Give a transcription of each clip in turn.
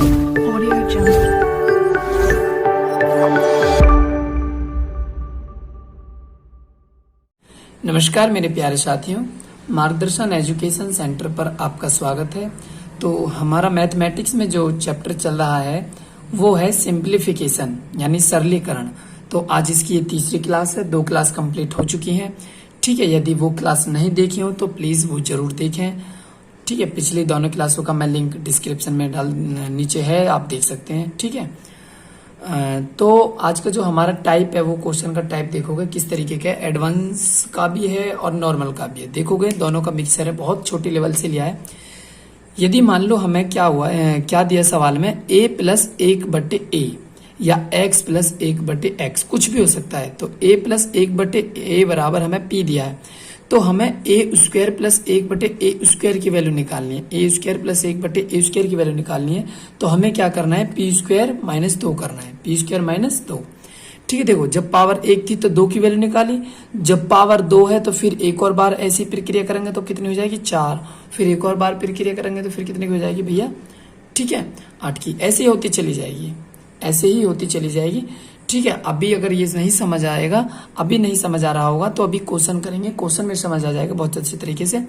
Audio Jungle. नमस्कार मेरे प्यारे साथियों, मार्गदर्शन एजुकेशन सेंटर पर आपका स्वागत है। तो हमारा मैथमेटिक्स में जो चैप्टर चल रहा है वो है सिंप्लीफिकेशन यानी सरलीकरण। तो आज इसकी ये तीसरी क्लास है, 2 क्लास कंप्लीट हो चुकी हैं। ठीक है, यदि वो क्लास नहीं देखी हो तो प्लीज़ वो जरूर देखें। ठीक है, पिछली दोनों क्लासों का मैं लिंक डिस्क्रिप्शन में नीचे है, आप देख सकते हैं। ठीक है, तो आज का जो हमारा टाइप है वो क्वेश्चन का टाइप देखोगे किस तरीके का है। एडवांस का भी है और नॉर्मल का भी है, देखोगे दोनों का मिक्सर है, बहुत छोटे लेवल से लिया है। यदि मान लो हमें क्या हुआ क्या दिया सवाल में, a प्लस 1/a या x प्लस 1/x, कुछ भी हो सकता है। तो a प्लस 1/a बराबर हमें p दिया है, तो हमें a square plus 1/a square की वैल्यू निकालनी है। a square plus 1/a square की वैल्यू निकालनी है, तो हमें क्या करना है, p स्क्वायर माइनस 2 करना है, p स्क्वायर माइनस 2। ठीक है, देखो जब पावर 1 थी तो 2 की वैल्यू निकाली, जब पावर 2 है तो फिर एक और बार ऐसी प्रक्रिया करेंगे तो कितनी हो जाएगी, 4। फिर एक और बार प्रक्रिया करेंगे तो फिर कितनी हो जाएगी भैया, ठीक है 8 की। ऐसे ही होती चली जाएगी, ऐसे ही होती चली जाएगी। ठीक है, अभी अगर ये नहीं समझ आएगा, अभी नहीं समझ आ रहा होगा तो अभी क्वेश्चन करेंगे, क्वेश्चन में समझ आ जाएगा बहुत अच्छे तरीके से।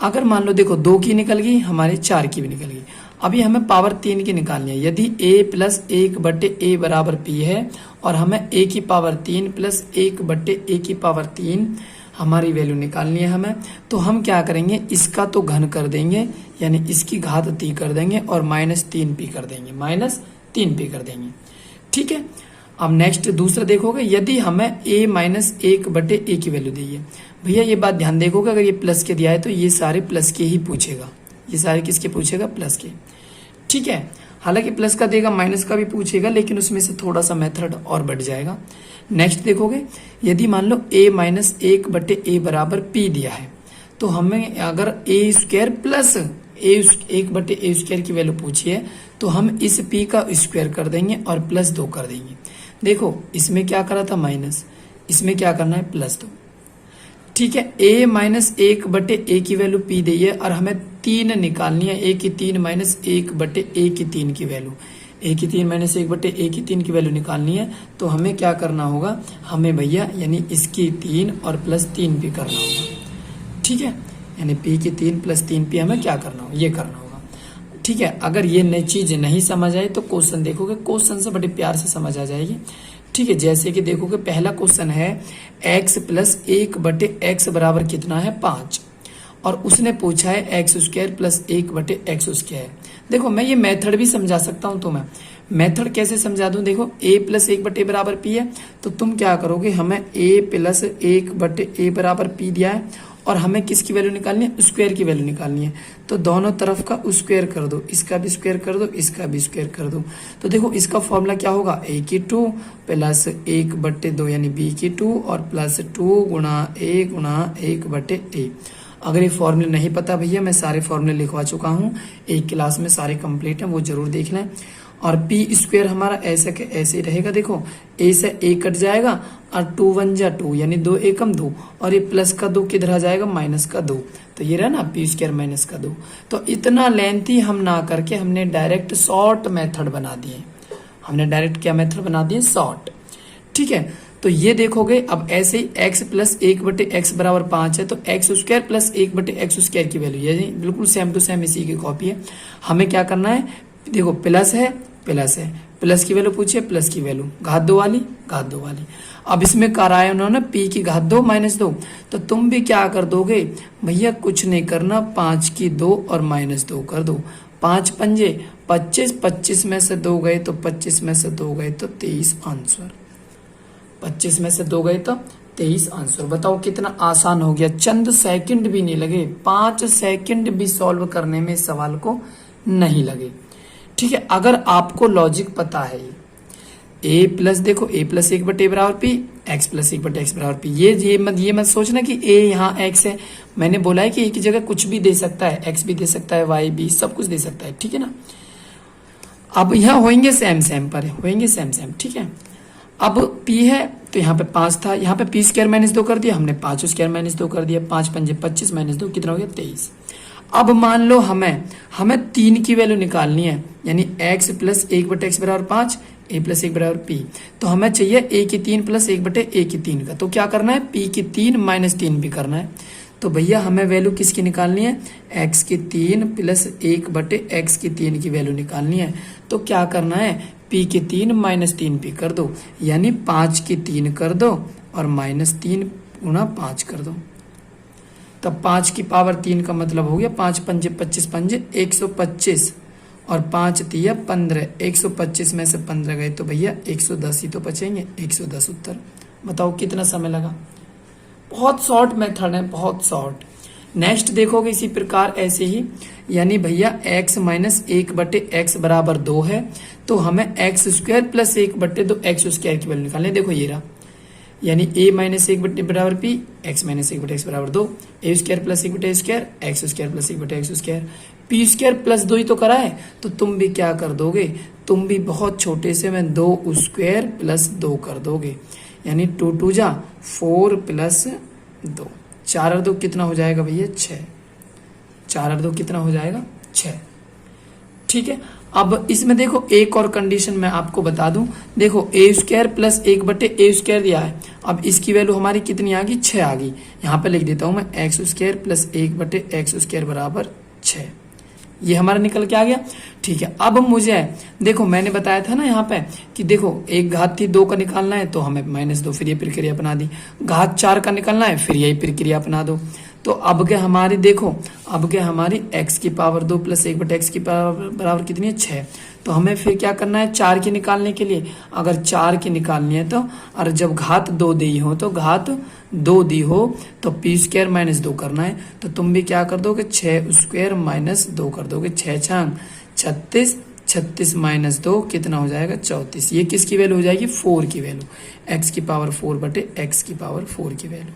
अगर मान लो देखो 2 की निकल गई, हमारे 4 की भी निकल गई, अभी हमें पावर 3 की निकालनी है। यदि a प्लस 1/a बराबर p है और हमें a की पावर 3 प्लस 1/a की पावर 3 हमारी वैल्यू निकालनी है हमें, तो हम क्या करेंगे, इसका तो घन कर देंगे यानी इसकी घात 3 कर देंगे और -3p कर देंगे, -3p कर देंगे। ठीक है, अब नेक्स्ट दूसरा देखोगे, यदि हमें a माइनस 1/a की वैल्यू दी है। भैया ये बात ध्यान देखोगे, अगर ये प्लस के दिया है तो ये सारे प्लस के ही पूछेगा, ये सारे किसके पूछेगा, प्लस के। ठीक है, हालांकि प्लस का देगा माइनस का भी पूछेगा, लेकिन उसमें से थोड़ा सा मेथड और बढ़ जाएगा। नेक्स्ट देखोगे, यदि मान लो a माइनस 1/a बराबर p दिया है, तो हमें अगर a square plus 1/a square की वैल्यू पूछी है तो हम इस p का स्क्वायर कर देंगे और +2 कर देंगे। देखो इसमें क्या करा था माइनस, इसमें क्या करना है +2। ठीक है, a माइनस 1/a की वैल्यू p दी है और हमें 3 निकालनी है, a की 3 माइनस 1/a की 3 की वैल्यू, a की 3 माइनस 1/a की 3 की वैल्यू निकालनी है। तो हमें क्या करना होगा, हमें भैया यानी इसकी 3 और +3p करना होगा। ठीक है, यानी p की 3 + 3p हमें क्या करना होगा, ये करना होगा। ठीक है, अगर ये नई चीज नहीं समझ आए तो क्वेश्चन देखोगे, क्वेश्चन से बड़े प्यार से समझ आ जाएगी। ठीक है, जैसे कि देखोगे पहला क्वेश्चन है x प्लस 1/x बराबर कितना है, 5, और उसने पूछा है x square plus 1/x square. देखो मैं ये मेथड भी समझा सकता हूं तुम्हें, मेथड कैसे समझा दूं, देखो a प्लस 1/a बराबर p है, तो तुम क्या करोगे, हमें a प्लस 1/a बराबर p दिया है और हमें किसकी वैल्यू निकालनी है, स्क्वायर की वैल्यू निकालनी है। तो दोनों तरफ का स्क्वायर कर दो, इसका भी स्क्वायर कर दो, इसका भी स्क्वायर कर दो। तो देखो इसका फॉर्मूला क्या होगा, a की 2 प्लस 1/2 यानी b की 2 और प्लस 2 गुणा a गुणा 1/a। अगर ये फॉर्मूले नहीं पता भैया, मैं सारे फॉर्मूले लिखवा चुका हूँ, एक क्लास में सारे कंप्लीट हैं, वो जरूर देख लें। और p स्क्वायर हमारा ऐसे के ऐसे ही रहेगा, देखो a से a कट जाएगा और 2 1 जा 2 यानी 2 एकम 2, और ये प्लस का 2 किधर आ जाएगा, माइनस का 2, तो ये रहा ना p स्क्वायर माइनस का 2। तो इतना लेंथी हम ना करके हमने डायरेक्ट शॉर्ट मेथड बना दिए, हमने डायरेक्ट क्या मेथड बना दिए, शॉर्ट। ठीक है, तो ये देखोगे अब ऐसे ही x प्लस 1/x बराबर 5 है, तो x square plus 1/x square की वैल्यू, ये बिल्कुल सेम टू सेम इसी की कॉपी है। हमें क्या करना है, देखो प्लस है, प्लस है, प्लस की वैल्यू पूछिए, प्लस की वैल्यू घात 2 वाली, घात 2 वाली। अब इसमें कराया उन्होंने p की घात 2 माइनस 2, तो तुम भी क्या कर दोगे भैया, कुछ नहीं करना, 5 की 2 और -2 कर दो। 5 पंजे 25, 25 में से 2 गए तो 25 में से 2 गए तो 23 आंसर, 25 में से 2 गए तो 23 आंसर। बताओ कितना आसान हो गया, चंद सेकंड भी नहीं लगे, 5 सेकंड भी सॉल्व करने में सवाल को नहीं लगे। ठीक है, अगर आपको लॉजिक पता है, a प्लस देखो a प्लस 1/a बराबर p, x प्लस 1/x बराबर p, ये मत सोचना कि a यहाँ x है, मैंने बोला है कि a की जगह कुछ भी दे सकता है, x भी दे सकता है, y भी, सब कुछ दे सकता है। ठीक है ना, अब यहाँ होंगे सेम सेम पर, होंगे सेम सेम। ठीक है, अब p है तो यहाँ पे 5 था, यहाँ पे p स्क्वायर -2 कर दिया हमने, 5 स्क्वायर -2 कर दिया, 5 पंजे 25 -2 कितना हो गया, 23। अब मान लो हमें 3 की वैल्यू निकालनी है, यानी x प्लस 1/x बराबर 5, a प्लस 1 बराबर p। तो हमें चाहिए a की 3 प्लस 1/a की 3 का। तो क्या करना है, p की 3 माइनस 3 भी करना है। तो भैया हमें वैल्यू किसकी निकालनी है, x की 3 प्लस 1/x की 3 की वैल्यू निकालनी है। तो क्या करना है, p की 3 माइनस 3 p कर दो, यानी 5 की 3 कर दो और माइनस 3 गुणा 5 कर दो। तब 5 की पावर 3 का मतलब हो गया 5 पंजे 25 पंजे 125 और 5 तिया 15। 125 में से 15 गए तो भैया 110 ही तो बचेंगे, 110 उत्तर। बताओ कितना समय लगा। बहुत शॉर्ट मेथड है, बहुत शॉर्ट। नेक्स्ट देखोगे इसी प्रकार ऐसे ही, यानी भैया x माइनस 1/x बराबर 2 है, तो हमें x square plus 1/2 x square की वैल्यू निकालनी है। देखो ये रहा, यानी a माइनस 1 बराबर p, x माइनस 1/x बराबर 2, a square plus 1/a square, x square plus 1/x square, p square plus 2 ही तो करा है। तो तुम भी क्या कर दोगे, तुम भी बहुत छोटे से में 2 स्क्वायर प्लस 2 कर दोगे, यानी 2 2 जा 4 प्लस 2, 4 और 2 कितना हो जाएगा भैया 6, 4 और 2 कितना हो जाएगा 6। ठीक है, अब इसमें देखो एक और कंडीशन मैं आपको बता दूं। देखो ए स्क्वायर प्लस 1/a स्क्वायर दिया है, अब इसकी वैल्यू हमारी कितनी आ गई 6 आ गई। यहाँ पे लिख देता हूं मैं x square plus 1/x square बराबर 6, ये हमारा निकल के आ गया। ठीक है, अब मुझे देखो मैंने बताया था ना यहाँ पे कि देखो एक घात थी 2 का निकालना है तो हमें -2, फिर ये प्रक्रिया अपना दी। घात 4 का निकालना है, फिर यही प्रक्रिया अपना दो। तो अब के हमारी देखो, अब के हमारी x की पावर 2 प्लस 1/x की पावर बराबर कितनी है 6। तो हमें फिर क्या करना है 4 की निकालने के लिए, अगर 4 की निकालनी है तो, और जब घात 2 दी हो तो घात 2 दी हो तो p स्क्वायर माइनस 2 करना है। तो तुम भी क्या कर दोगे 6 स्क्वायर माइनस 2 कर दोगे, 6 छांग 36, 36 माइनस 2 कितना हो जाएगा 34। ये किसकी वैल्यू हो जाएगी 4 की वैल्यू, x की पावर 4/x की पावर 4 की वैल्यू।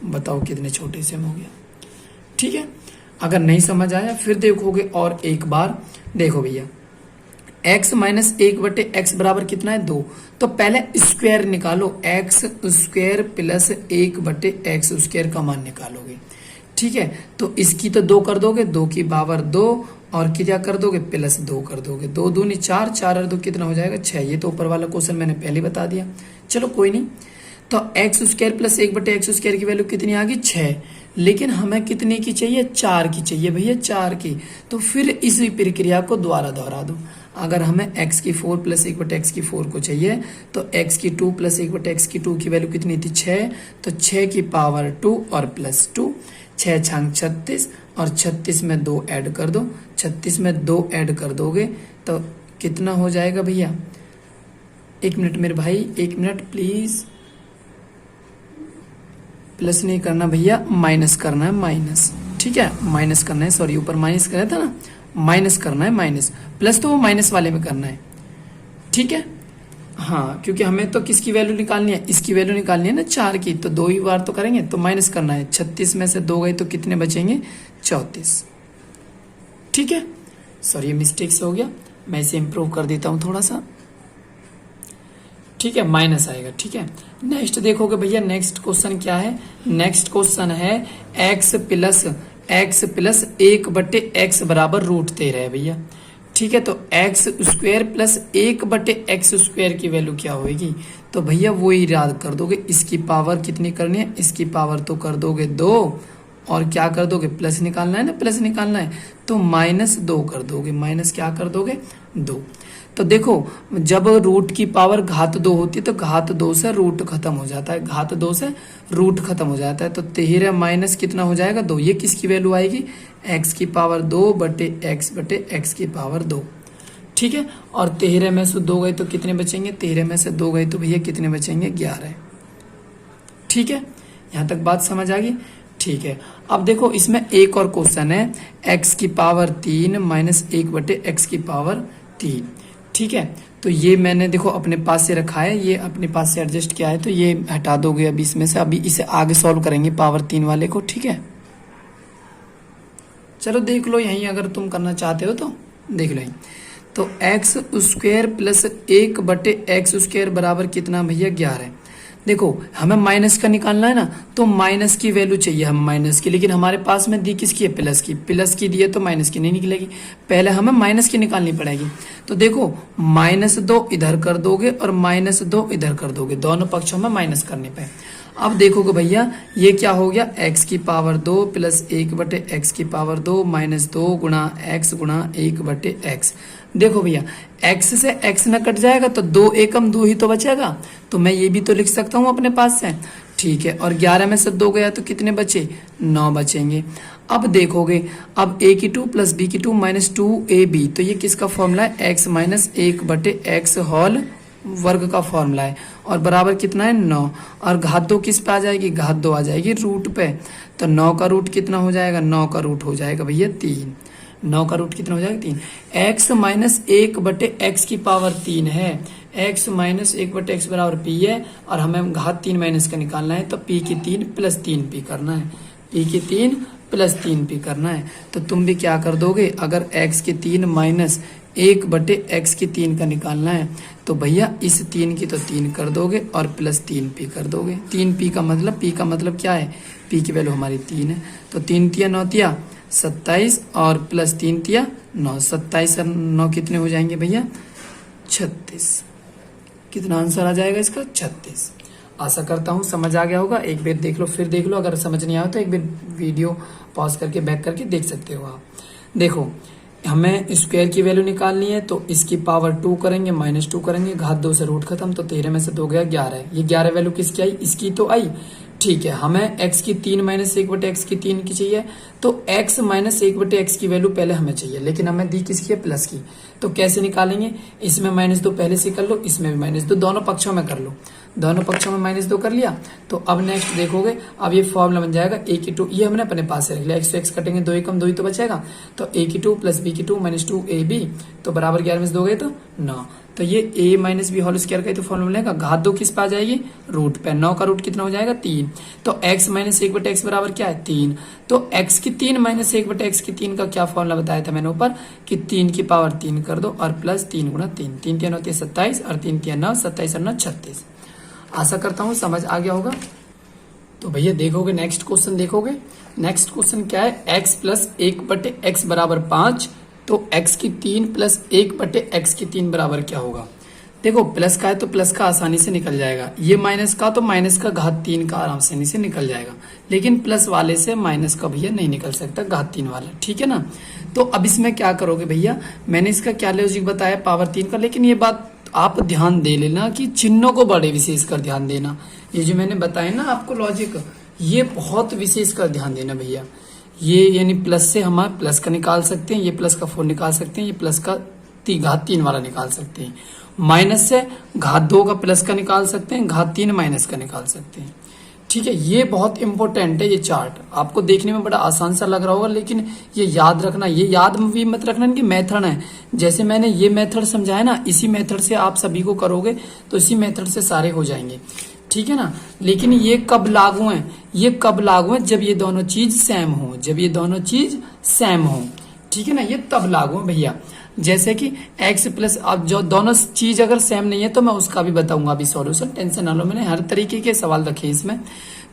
बताओ कितने छोटे से हो गया। ठीक है, अगर नहीं समझ आया फिर देखोगे और एक बार। देखो भैया x माइनस 1/x बराबर कितना है 2, तो पहले स्क्वायर निकालो, x square plus 1/x square का मान निकालोगे। ठीक है, तो इसकी तो 2 कर दोगे, 2 की पावर 2 और क्या कर दोगे प्लस 2 कर दोगे, 2 दूनी 4, 4 और 2 कितना हो जाएगा 6। ये तो ऊपर वाला क्वेश्चन मैंने पहले बता दिया, चलो कोई नहीं। तो x square plus 1/x square की वैल्यू कितनी आ गई 6, लेकिन हमें कितने की चाहिए 4 की चाहिए भैया, 4 की। तो फिर इसी प्रक्रिया को दोबारा दोहरा दो। अगर हमें x की 4 प्लस 1/x की 4 को चाहिए तो x की 2 प्लस 1/x की 2 की वैल्यू कितनी थी 6, तो 6 की पावर 2 और प्लस 2, 6 छांग 36 और 36 में 2 ऐड कर दो, 36 में 2 ऐड कर दोगे तो कितना हो जाएगा भैया। 1 मिनट मेरे भाई, 1 मिनट प्लीज। प्लस नहीं करना भैया, माइनस करना है, माइनस। ठीक है, माइनस करना है, सॉरी ऊपर माइनस कर रहा था ना, माइनस करना है, माइनस। प्लस तो वो माइनस वाले में करना है। ठीक है, हाँ क्योंकि हमें तो किसकी वैल्यू निकालनी है, इसकी वैल्यू निकालनी है ना 4 की, तो 2 ही बार तो करेंगे तो माइनस करना है। 36 में से 2 गए तो कितने बचेंगे 34। ठीक है, सॉरी ये मिस्टेक से हो गया, मैं इसे इम्प्रूव कर देता हूँ थोड़ा सा। ठीक है, माइनस आएगा। ठीक है, नेक्स्ट देखोगे भैया नेक्स्ट क्वेश्चन क्या है, नेक्स्ट क्वेश्चन है x प्लस 1/x बराबर √13 है भैया। ठीक है, तो x square plus 1/x square की वैल्यू क्या होगी, तो भैया वो ही याद कर दोगे। इसकी पावर कितनी करनी है, इसकी पावर तो कर दोगे 2 और क्या कर दोगे प्लस निकालना है ना, प्लस निकालना है तो -2 कर दोगे, माइनस क्या कर दोगे 2। तो देखो जब रूट की पावर घात 2 होती है तो घात 2 से रूट खत्म हो जाता है, घात 2 से रूट खत्म हो जाता है। तो 13 माइनस कितना हो जाएगा 2, ये किसकी वैल्यू आएगी x की पावर 2/x की पावर 2। ठीक है, और 13 में से 2 गए तो कितने बचेंगे, 13 में से 2 गए तो भैया कितने बचेंगे 11। ठीक है, यहाँ तक बात समझ आ गई। ठीक है, अब देखो इसमें एक और क्वेश्चन है x की पावर 3 माइनस 1/x की पावर 3। ठीक है, तो ये मैंने देखो अपने पास से रखा है, ये अपने पास से एडजस्ट किया है, तो ये हटा दोगे अभी इसमें से, अभी इसे आगे सॉल्व करेंगे पावर 3 वाले को। ठीक है, चलो देख लो यहीं, अगर तुम करना चाहते हो तो देख लो यहीं। तो x square plus 1/x square बराबर कितना भैया 11। देखो हमें माइनस का निकालना है ना, तो माइनस की वैल्यू चाहिए हम माइनस की, लेकिन हमारे पास में दी किसकी है, प्लस की। प्लस की दी है तो माइनस की नहीं निकलेगी, पहले हमें माइनस की निकालनी पड़ेगी। तो देखो -2 इधर कर दोगे और -2 इधर कर दोगे, दोनों पक्षों में माइनस करने पे। अब देखोगे भैया ये क्या हो गया, x की पावर 2 प्लस 1/x की पावर 2 -2 गुणा x गुणा 1/x। देखो भैया x से x न कट जाएगा तो 2 एकम 2 ही तो बचेगा, तो मैं ये भी तो लिख सकता हूँ अपने पास से, ठीक है। और 11 में से 2 गया तो कितने बचे, 9 बचेंगे। अब देखोगे अब a की 2 प्लस b की 2 -2ab, तो ये किसका फॉर्मूला है, x माइनस 1/x होल वर्ग का फॉर्मूला है, और बराबर कितना है 9, और घात 2 किस पे आ जाएगी, घात 2 आ जाएगी रूट पे। तो 9 का रूट कितना हो जाएगा, 9 का रूट हो जाएगा भैया 3। 9 का रूट कितना हो जाएगा 3। x माइनस 1/x की पावर 3 है, x माइनस 1/x बराबर p है, और हमें घात 3 माइनस का निकालना है, तो p की 3 प्लस 3p करना है, p की 3 प्लस 3p करना है। तो तुम भी क्या कर दोगे, अगर x की 3 माइनस 1/x की 3 का निकालना है, तो भैया इस 3 की तो 3 कर दोगे और प्लस 3p कर दोगे। 3p का मतलब, p का मतलब क्या है, p की वैल्यू हमारी 3 है, तो 3 तिया 9 तिया 27 और प्लस 3 तिया 9, 27 और 9 कितने हो जाएंगे भैया 36। कितना आंसर आ जाएगा इसका, 36। आशा करता हूँ समझ आ गया होगा, एक बार देख लो फिर देख लो, अगर समझ नहीं आया तो एक बार वीडियो पॉज करके बैक करके देख सकते हो आप। देखो हमें स्क्वायर की वैल्यू निकालनी है, तो इसकी पावर 2 करेंगे, -2 करेंगे, घात 2 से रूट खत्म, तो 13 में से 2 गया 11। ये 11 वैल्यू किसकी आई, इसकी तो आई, ठीक है। हमें x की 3 माइनस 1/x की 3 की चाहिए, तो x माइनस 1/x की वैल्यू पहले हमें चाहिए, लेकिन हमें दी किसकी है, प्लस की। तो कैसे निकालेंगे, इसमें -2 पहले से कर लो, इसमें भी -2, दोनों पक्षों में कर लो, दोनों पक्षों में -2 कर लिया। तो अब नेक्स्ट देखोगे, अब ये फॉर्मूला बन जाएगा a की 2, ये हमने अपने पास से रख लिया, x तो x कटेंगे, 2 एकम 2 ही तो बचेगा, तो a की 2 प्लस b की 2 -2ab, तो बराबर 11 में से 2 गए तो 9, तो ये a minus b whole square का तो फॉर्मूला बनेगा, घात 2 किस पे आ जाएगी, रूट पे। 9 का रूट कितना हो जाएगा 3, तो x माइनस 1/x बराबर क्या है 3, तो x की 3 माइनस 1/x की 3 का क्या फॉर्मूला बताया था मैंने ऊपर, कि 3 की पावर 3 कर दो और प्लस 3 गुणा 3, 3 3 होती है 27 और 3 3 9, 27 और 9 36। आशा करता हूँ समझ आ गया होगा। तो भैया देखोगे नेक्स्ट क्वेश्चन, देखोगे नेक्स्ट क्वेश्चन क्या है, x प्लस 1/x बराबर 5, तो x की 3 प्लस 1/x की 3 बराबर क्या होगा। देखो प्लस का है तो प्लस का आसानी से निकल जाएगा, ये माइनस का तो माइनस का घात 3 का आसानी से निकल जाएगा, लेकिन प्लस वाले से माइनस का भैया नहीं निकल सकता, घात 3 वाला, ठीक है ना। तो अब इसमें क्या करोगे भैया, मैंने इसका क्या लॉजिक बताया पावर 3 का, लेकिन ये बात आप ध्यान दे लेना कि चिन्हों को बड़े विशेष कर ध्यान देना, ये जो मैंने बताया ना आपको लॉजिक, ये बहुत विशेष कर ध्यान देना भैया। ये यानी प्लस से हम प्लस का निकाल सकते हैं, ये प्लस का 4 निकाल सकते हैं, ये प्लस का घात 3 वाला निकाल सकते हैं, माइनस से घात 2 का प्लस का निकाल सकते हैं, घात 3 माइनस का निकाल सकते हैं, ठीक है। ये बहुत इंपॉर्टेंट है, ये चार्ट आपको देखने में बड़ा आसान सा लग रहा होगा, लेकिन ये याद रखना, ये याद भी मत रखना कि मेथड है, जैसे मैंने ये मेथड समझाया ना, इसी मेथड से आप सभी को करोगे तो इसी मेथड से सारे हो जाएंगे, ठीक है ना। लेकिन ये कब लागू है, ये कब लागू है, जब ये दोनों चीज सेम हो, जब ये दोनों चीज सेम हो, ठीक है ना, ये तब लागू है भैया। जैसे कि x प्लस, अब जो दोनों चीज अगर सेम नहीं है तो मैं उसका भी बताऊंगा अभी सॉल्यूशन, टेंशन ना लो, मैंने हर तरीके के सवाल रखे इसमें।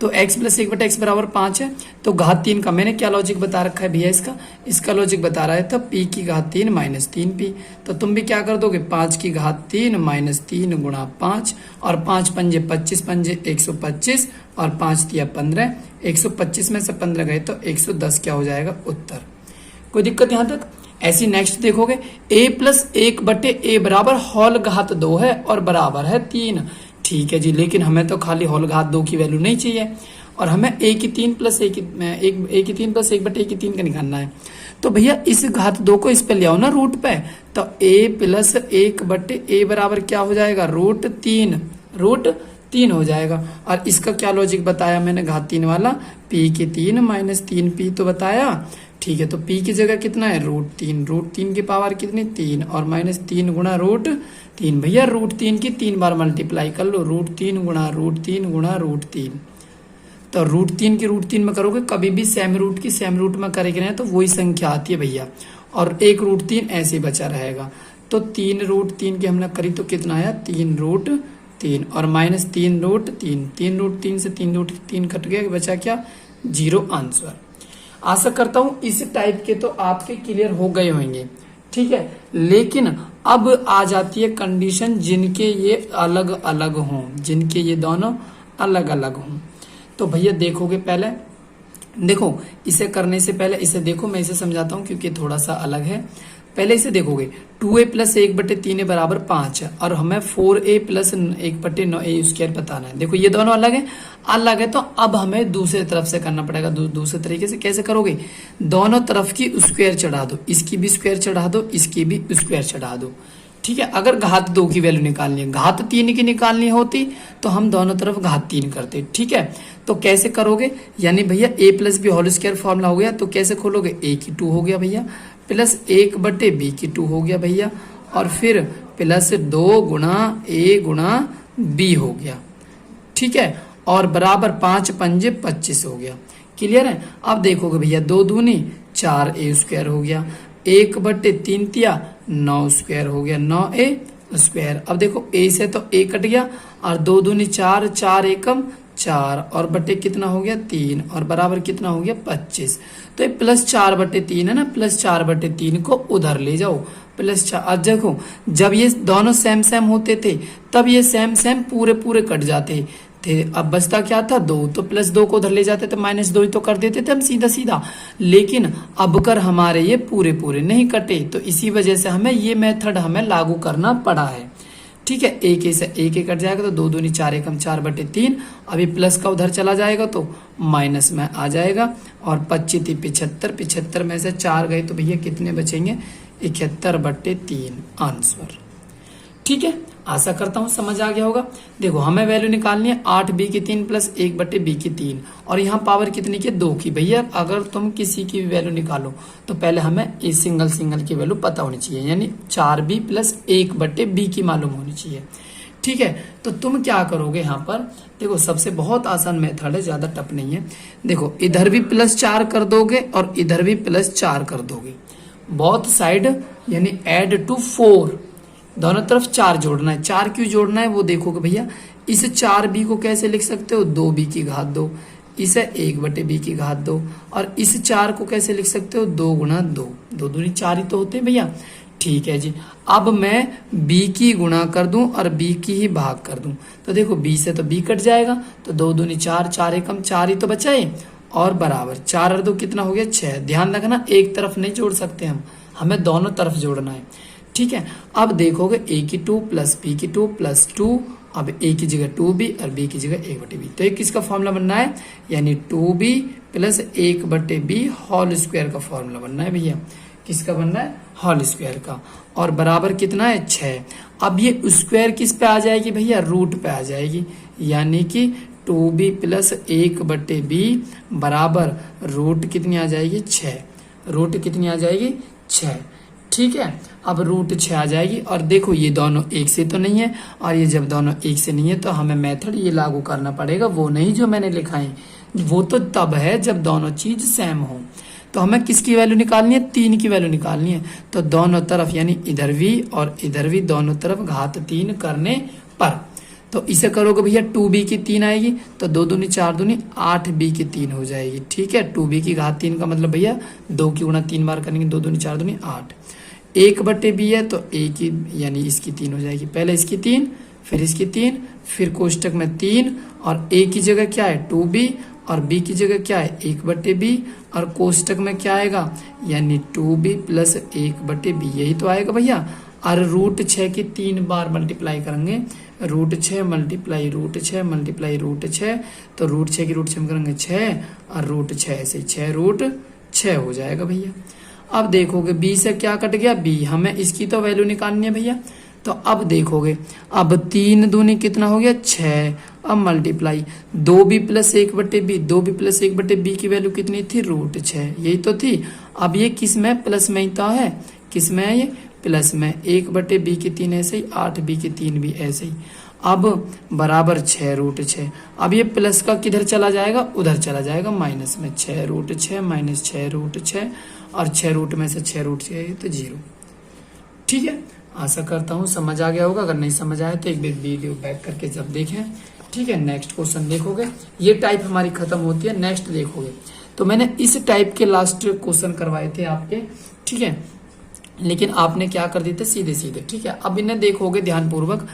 तो x प्लस 1/x बराबर 5 है, तो घात 3 का मैंने क्या लॉजिक बता रखा है भैया, इसका लॉजिक बता रहा है, तो p की घात 3 माइनस 3p, तो तुम भी क्या कर दोगे, 5 की घात 3 माइनस 3 गुणा 5, और 5 पंजे 25 पंजे 125, और 5 तिया 15, 125 में से 15 गए तो 110 क्या हो जाएगा उत्तर। कोई दिक्कत यहाँ तक। ऐसी नेक्स्ट देखोगे, a प्लस 1/a बराबर होल घात 2 है और बराबर है 3, ठीक है जी, लेकिन हमें तो खाली होल घात 2 की वैल्यू नहीं चाहिए, और हमें a की 3 प्लस a की 3 प्लस 1/a की 3 का निकालना है। तो भैया इस घात 2 को इस पे ले आओ ना रूट पे, तो a प्लस 1/a बराबर क्या हो जाएगा, रूट 3 हो जाएगा। और इसका क्या लॉजिक बताया मैंने, घात 3 वाला, p की 3 माइनस 3p तो बताया, ठीक है। तो p की जगह कितना है, रूट 3 की पावर कितनी 3, और माइनस 3 गुणा रूट 3, भैया रूट 3 की 3 बार मल्टीप्लाई कर लो, रूट 3 गुणा रूट 3 गुणा रूट 3, तो रूट 3 की रूट 3 में करोगे, कभी भी सेम रूट की सेम रूट में करेंगे ना तो वही संख्या आती है भैया, और एक रूट 3 ऐसे बचा रहेगा, तो 3 रूट 3 की हमने करी तो कितना आया, 3 रूट 3 और माइनस 3 रूट 3, 3 रूट 3 से 3 रूट 3 कट गया, बचा क्या 0 आंसर। आशा करता हूं इस टाइप के तो आपके क्लियर हो गए होंगे, ठीक है। लेकिन अब आ जाती है कंडीशन जिनके ये अलग अलग हों, जिनके ये दोनों अलग अलग हों। तो भैया देखोगे पहले, देखो इसे करने से पहले इसे देखो, मैं इसे समझाता हूं क्योंकि थोड़ा सा अलग है। पहले इसे देखोगे 2a प्लस 1/3 बराबर 5 है और हमें 4a प्लस 1/9a स्क्वायर बताना है। देखो ये दोनों अलग है, अलग है तो अब हमें दूसरे तरफ से करना पड़ेगा। दूसरे तरीके से कैसे करोगे, दोनों तरफ की स्क्वायर चढ़ा दो, इसकी भी स्क्वायर चढ़ा दो, इसकी भी स्क्वायर चढ़ा दो, ठीक है। अगर घात 2 की वैल्यू निकालनी है, घात 3 की निकालनी होती तो हम दोनों तरफ घात 3 करते, ठीक है। तो कैसे करोगे, यानी भैया a plus b whole square formula हो गया, तो कैसे खोलोगे, a की 2 हो गया भैया, प्लस 1/b की 2 हो गया भैया, और फिर प्लस 2 गुणा a गुणा b हो गया, ठीक है, और बराबर 5 पंजे 25 हो गया। क्लियर है। अब देखोगे भैया 2 दूनी 4a स्क्वायर हो गया, 1/3 तिया 9 स्क्वायर हो गया, 9a स्क्वायर। अब देखो a से तो a कट गया और 2 दूनी 4, 4 एकम 4 और बटे कितना हो गया 3 और बराबर कितना हो गया 25। तो ये +4/3 है ना, +4/3 को उधर ले जाओ, +4। अब देखो जब ये दोनों सेम सेम होते थे तब ये सेम सेम पूरे पूरे कट जाते थे, अब बचता क्या था 2, तो +2 को उधर ले जाते थे, -2 ही तो कर देते थे हम सीधा सीधा। लेकिन अब कर हमारे ये पूरे पूरे नहीं कटे, तो इसी वजह से हमें ये मेथड हमें लागू करना पड़ा है, ठीक है। एक से एक कट जाएगा तो 2 दूनी 4 एकम 4/3, अभी प्लस का उधर चला जाएगा तो माइनस में आ जाएगा, और 25 थी 75, 75 में से 4 गए तो भैया कितने बचेंगे 71/3 आंसर, ठीक है। आशा करता हूं समझ आ गया होगा। देखो हमें वैल्यू निकालनी है 8b की 3 प्लस 1/b की 3, और यहाँ पावर कितनी की 2 की। भैया अगर तुम किसी की भी वैल्यू निकालो तो पहले हमें इस सिंगल सिंगल की वैल्यू पता होनी चाहिए, यानी 4b प्लस 1/b की मालूम होनी चाहिए, ठीक है। तो तुम क्या करोगे यहाँ पर, देखो सबसे बहुत आसान मेथड है, ज्यादा टफ नहीं है। देखो इधर भी +4 कर दोगे और इधर भी +4 कर दोगे, बोथ साइड यानी ऐड टू 4, दोनों तरफ 4 जोड़ना है। 4 क्यों जोड़ना है वो देखोगे भैया, इस 4b को कैसे लिख सकते हो 2b की घात 2, इसे 1/b की घात 2, और इस 4 को कैसे लिख सकते हो 2 गुणा 2, 2 दूनी 4 ही तो होते हैं भैया, ठीक है जी। अब मैं b की गुणा कर दूं और b की ही भाग कर दूं, तो देखो b से तो b कट जाएगा, तो 2 दूनी 4, 4 एकम 4 ही तो बचा है, और बराबर 4 और 2 कितना हो गया 6। ध्यान रखना एक तरफ नहीं जोड़ सकते हम, हमें दोनों तरफ जोड़ना है, ठीक है। अब देखोगे a की 2 प्लस b की 2 प्लस 2, अब a की जगह 2b और b की जगह 1/b, तो एक किसका फॉर्मूला बनना है, यानी 2b plus 1/b whole square का फॉर्मूला बनना है भैया, किसका बनना है होल स्क्वायर का, और बराबर कितना है 6। अब ये स्क्वायर किस पे आ जाएगी भैया, रूट पे आ जाएगी, यानी कि 2b प्लस 1/b बराबर रूट कितनी आ जाएगी 6, रूट कितनी आ जाएगी 6, ठीक है। अब रूट 6 आ जाएगी, और देखो ये दोनों एक से तो नहीं है, और ये जब दोनों एक से नहीं है तो हमें मेथड ये लागू करना पड़ेगा, वो नहीं जो मैंने लिखा है, वो तो तब है जब दोनों चीज सेम हो। तो हमें किसकी वैल्यू निकालनी है, 3 की वैल्यू निकालनी है, तो दोनों तरफ यानी इधर भी और इधर भी दोनों तरफ घात 3 करने पर, तो इसे करोगे भैया 2b की 3 आएगी, तो 2 दूनी 4 दूनी 8b की 3 हो जाएगी, ठीक है। 2b की घात 3 का मतलब भैया 2 की गुणा 3 बार करेंगे, 2 दूनी 4 दूनी 8, 1/b है तो a की यानी इसकी 3 हो जाएगी, पहले इसकी 3 फिर इसकी 3 फिर कोष्टक में 3, और a की जगह क्या है 2b और b की जगह क्या है 1/b, और कोष्टक में क्या आएगा यानी 2b प्लस 1/b, यही तो आएगा भैया। और रूट 6 की 3 बार मल्टीप्लाई करेंगे, root 6 multiply root 6 multiply root 6, तो रूट 6 की रूट 6 में करेंगे 6 और रूट 6 से 6 रूट 6 हो जाएगा भैया। अब देखोगे b से क्या कट गया b, हमें इसकी तो वैल्यू निकालनी है भैया, तो अब देखोगे अब 3 दूनी कितना हो गया 6, अब multiply 2b plus 1/b, 2b plus 1/b की वैल्यू कितनी थी रूट 6, यही तो थी। अब ये किस में प्लस में ही तो है, किस में है ये प्लस में, 1/b की 3 ऐसे ही, 8b की 3 भी ऐसे ही, अब बराबर 6 रूट 6। अब ये प्लस का किधर चला जाएगा, उधर चला जाएगा माइनस में, 6 रूट 6 माइनस 6 रूट 6, और 6 रूट में से 6 रूट 6 तो 0, ठीक है। आशा करता हूँ समझ आ गया होगा। अगर नहीं समझ आया तो एक बार वीडियो बैक करके जब देखें, ठीक है। नेक्स्ट क्वेश्चन देखोगे, ये टाइप हमारी खत्म होती है। नेक्स्ट देखोगे तो मैंने इस टाइप के लास्ट क्वेश्चन करवाए थे आपके, ठीक है, लेकिन आपने क्या कर दिए थे सीधे सीधे, ठीक है। अब इन्हें देखोगे ध्यानपूर्वक,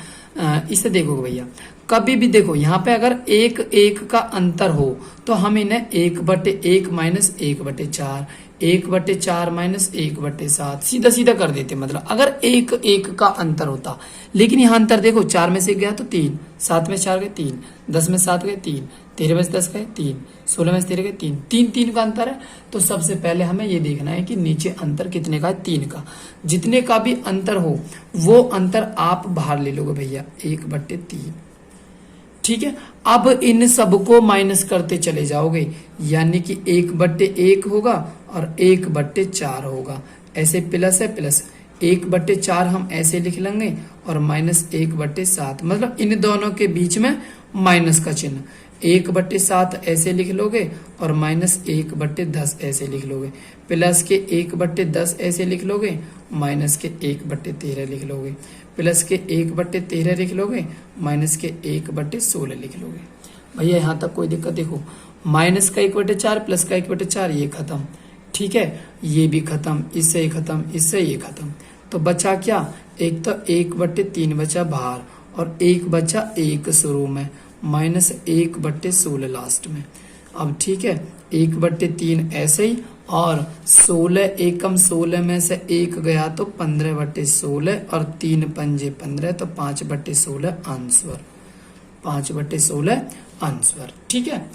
इसे देखोगे भैया, कभी भी देखो यहाँ पे अगर एक एक का अंतर हो तो हम इन्हें 1/1 माइनस 1/4, 1/4 माइनस 1/7 सीधा सीधा कर देते, मतलब अगर एक एक का अंतर होता। लेकिन यहाँ अंतर देखो, 4 में से 1 गया तो 3, 7 में 4 गए 3, 10 में 7 गए 3, 13 में से 10 गए 3, 16 में से 13 गए 3, 3 3 का अंतर है। तो सबसे पहले हमें ये देखना है कि नीचे अंतर कितने का है, 3 का। जितने का भी अंतर हो वो अंतर आप बाहर ले लोगे भैया, 1/3, ठीक है। अब इन सबको माइनस करते चले जाओगे, यानी कि 1/1 होगा और 1/4 होगा। ऐसे प्लस है प्लस, 1/4 हम ऐसे लिख लेंगे और माइनस 1/7, मतलब इन दोनों के बीच में माइनस का चिन्ह। 1/7 ऐसे लिख लोगे और माइनस 1/10 ऐसे लिख लोगे, प्लस के 1/10 ऐसे लिख लोगे, माइनस के 1/13 लिख लोगे, प्लस के 1/13 लिख लोगे, माइनस के 1/16 लिख लोगे। भैया यहाँ तक कोई दिक्कत? देखो, माइनस का 1/4 प्लस का 1/4 ये खत्म, ठीक है, ये भी खत्म, इससे ये खत्म, इससे ये खत्म। तो बचा क्या? एक तो 1/3 बचा बाहर और 1 बचा 1 शुरू में, माइनस 1/16 लास्ट में। अब ठीक है, 1/3 ऐसे ही, और 16 एकम 16 में से 1 गया तो 15/16 और 3 पंजे 15, तो 5/16 आंसर, 5/16 आंसर, ठीक है।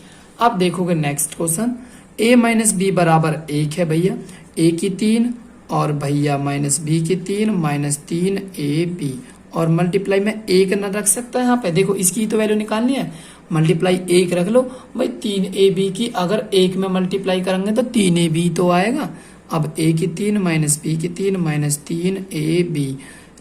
अब देखोगे next question, a minus b बराबर 1 है भैया, a की 3 और भैया माइनस बी की 3 माइनस 3ab, और मल्टीप्लाई में 1 न रख सकता है यहाँ पे। देखो इसकी तो वैल्यू निकालनी है, मल्टीप्लाई 1 रख लो भाई। 3ab की अगर 1 में मल्टीप्लाई करेंगे तो 3ab तो आएगा। अब a की 3 माइनस b की 3 माइनस 3ab,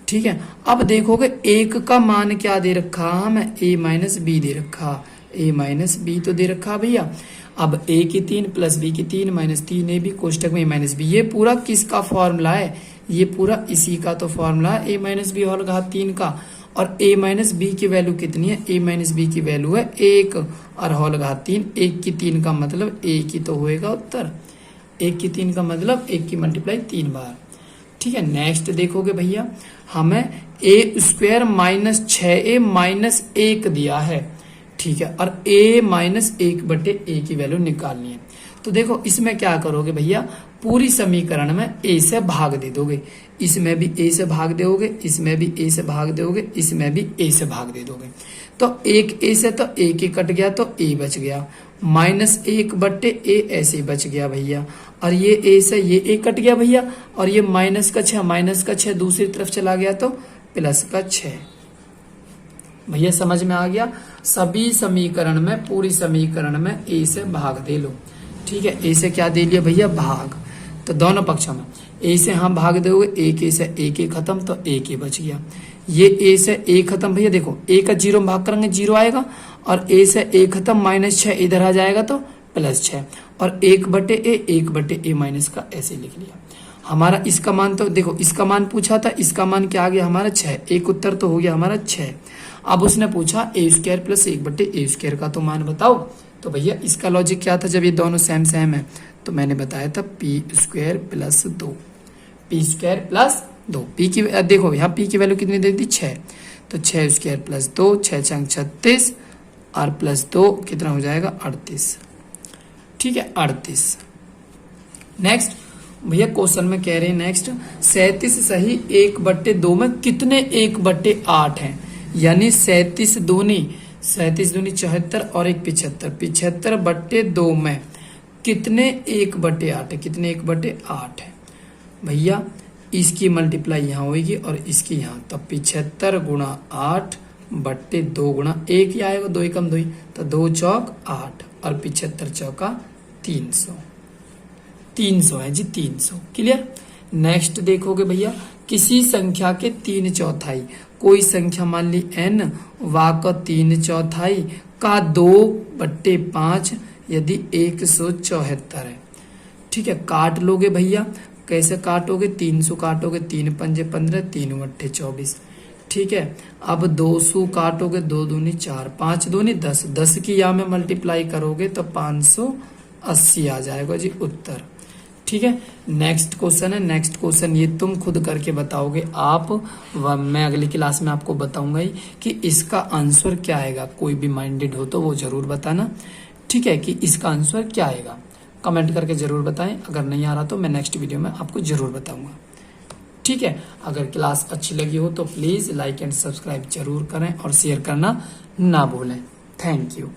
ठीक है। अब देखोगे 1 का मान क्या दे रखा हमें, a माइनस बी दे रखा, a माइनस बी तो दे रखा भैया। अब a की 3 प्लस b की 3 माइनस 3ab कोष्टक में a माइनस बी, ये पूरा किसका फॉर्मूला है? ये पूरा इसी का तो फॉर्मूला है, a माइनस बी होल घात 3 का। और a माइनस बी की वैल्यू कितनी है? a माइनस बी की वैल्यू है 1 और होल घात 3, 1 की 3 का मतलब 1 ही तो होएगा उत्तर। 1 की 3 का मतलब 1 की मल्टीप्लाई 3 बार, ठीक है। नेक्स्ट देखोगे भैया, हमें a² माइनस 6a माइनस 1 दिया है, ठीक है, और a माइनस 1/a की वैल्यू निकालनी है। तो देखो इसमें क्या करोगे भैया, पूरी समीकरण में a से भाग दे दोगे, इसमें भी a से भाग दोगे, इसमें भी a से भाग दोगे, इसमें भी a से भाग दे दोगे। तो एक a से तो एक ही कट गया तो a बच गया, माइनस 1/a ऐसे बच गया भैया। और ये a से ये a कट गया भैया, और ये माइनस का 6 दूसरी तरफ चला गया तो प्लस का 6। भैया समझ में आ गया? सभी समीकरण में, पूरी समीकरण में a से भाग दे लो, ठीक है। a से क्या दे लिया भैया? भाग। तो दोनों पक्षों में a से हम भाग दोगे, एक a से एक a खत्म तो एक a बच गया। ये a से a खत्म भैया, देखो a का 0 में भाग करेंगे 0 आएगा, और a से a खत्म माइनस 6 इधर आ जाएगा तो प्लस 6, और 1/a माइनस का ऐसे लिख लिया। हमारा इसका मान तो देखो, इसका मान पूछा था, इसका मान क्या आ गया हमारा 6, एक उत्तर तो हो गया हमारा 6। अब उसने पूछा a² प्लस 1/a² का तो मान बताओ। तो भैया इसका लॉजिक क्या था, जब ये दोनों सेम सेम है तो मैंने बताया था p² plus 2, p² plus 2, p की देखो यहाँ p की वैल्यू कितनी दे दी 6, तो 6² प्लस 2, 6 छंग 36 और प्लस 2 कितना हो जाएगा 38, ठीक है 38। नेक्स्ट भैया क्वेश्चन में कह रहे हैं नेक्स्ट, 37 सही 1/2 में कितने 1/8 हैं? यानी 37 दूनी 74 और 1 75, 75/2 में कितने 1/8 है? कितने 1/8 है भैया? इसकी मल्टीप्लाई यहाँ होगी और इसकी यहाँ, तो 75 गुणा 8/2 गुणा 1 ही आएगा, 2 एकम 2, तो 2 चौक 8 और 75 चौका 300, 300 है जी 300। क्लियर? नेक्स्ट देखोगे भैया, किसी संख्या के 3/4, कोई संख्या मान ली n, वा का 3/4 का 2/5 यदि 174 है, ठीक है। काट लोगे भैया, कैसे काटोगे, 300 काटोगे, 3 पंजे 15, 3 अट्ठे 24। ठीक है, अब 200 काटोगे, 2 दूनी 4, 5 दूनी 10, 10 की या में मल्टीप्लाई करोगे तो 580 आ जाएगा जी उत्तर। ठीक है, नेक्स्ट क्वेश्चन है। नेक्स्ट क्वेश्चन ये तुम खुद करके बताओगे आप, मैं अगली क्लास में आपको बताऊंगा ही कि इसका आंसर क्या आएगा। कोई भी माइंडेड हो तो वो जरूर बताना। ठीक है, कि इसका आंसर क्या आएगा, कमेंट करके जरूर बताएं। अगर नहीं आ रहा तो मैं नेक्स्ट वीडियो में आपको जरूर बताऊंगा। ठीक है, अगर क्लास अच्छी लगी हो तो प्लीज लाइक एंड सब्सक्राइब जरूर करें और शेयर करना ना भूलें। Thank you.